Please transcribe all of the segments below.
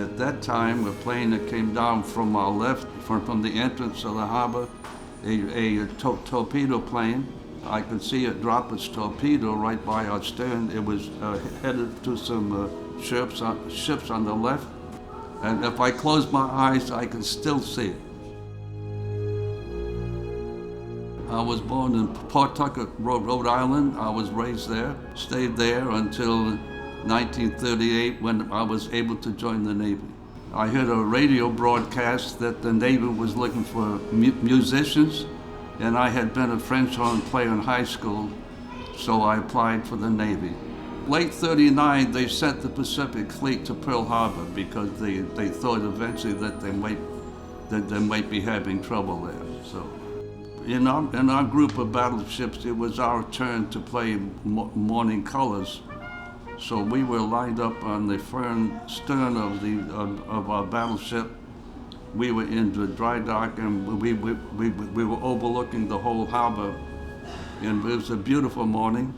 At that time, a plane that came down from our left, from the entrance of the harbor, a torpedo plane. I could see it drop its torpedo right by our stern. It was headed to some ships on the left. And if I close my eyes, I can still see it. I was born in Pawtucket, Rhode Island. I was raised there, stayed there until 1938 when I was able to join the Navy. I heard a radio broadcast that the Navy was looking for musicians, and I had been a French horn player in high school, so I applied for the Navy. Late '39, they sent the Pacific Fleet to Pearl Harbor because they thought eventually that they might be having trouble there. So, in our group of battleships, it was our turn to play morning colors. So we were lined up on the stern of our battleship. We were in the dry dock, and we were overlooking the whole harbor. And it was a beautiful morning.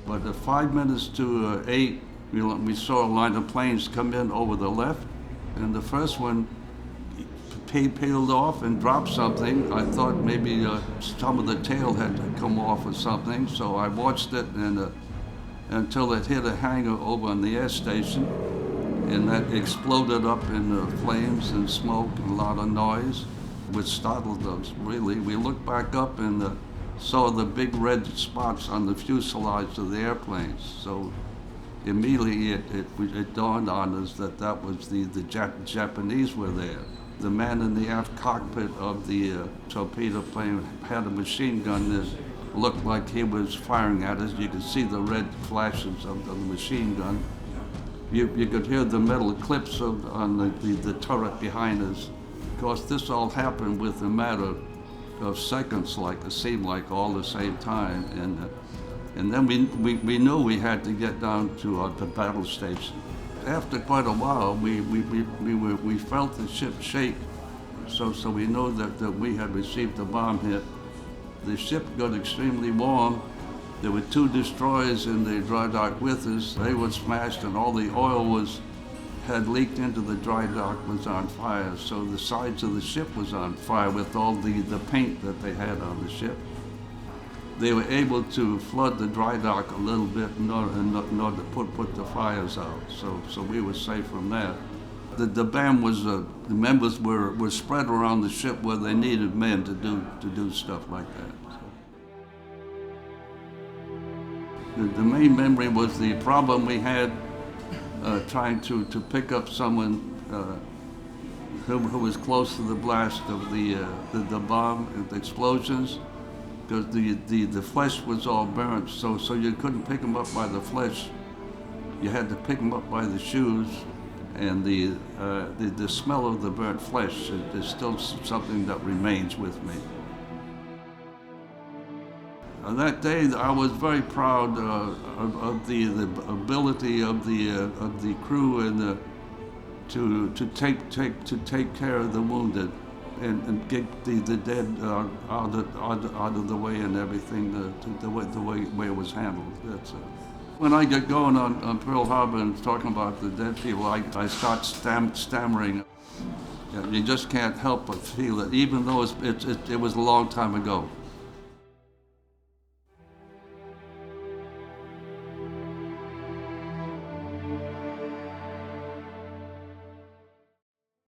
But at 5 minutes to 8, we saw a line of planes come in over the left, and the first one peeled off and dropped something. I thought maybe some of the tail had come off or something, so I watched it until it hit a hangar over on the air station, and that exploded up in flames and smoke and a lot of noise, which startled us, really. We looked back up and saw the big red spots on the fuselage of the airplanes. So immediately it dawned on us that was the Japanese were there. The man in the aft cockpit of the torpedo plane had a machine gun that looked like he was firing at us. You could see the red flashes of the machine gun. You could hear the metal clips on the turret behind us. Of course, this all happened with a matter of seconds, like it seemed like all the same time. And then we knew we had to get down to the battle station. After quite a while, we felt the ship shake, so we know that we had received a bomb hit. The ship got extremely warm. There were 2 destroyers in the dry dock with us. They were smashed, and all the oil had leaked into the dry dock, was on fire. So the sides of the ship was on fire with all the paint that they had on the ship. They were able to flood the dry dock a little bit in order to put the fires out. So we were safe from that. The band was the members were spread around the ship where they needed men to do stuff like that. The main memory was the problem we had trying to pick up someone who was close to the blast of the bomb, the explosions. Because the flesh was all burnt, so you couldn't pick them up by the flesh. You had to pick them up by the shoes, and the smell of the burnt flesh is still something that remains with me. On that day, I was very proud of the ability of the crew and to take care of the wounded. And get the dead out of the way and everything, the way it was handled. When I get going on Pearl Harbor and talking about the dead people, I start stammering. You just can't help but feel it, even though it was a long time ago.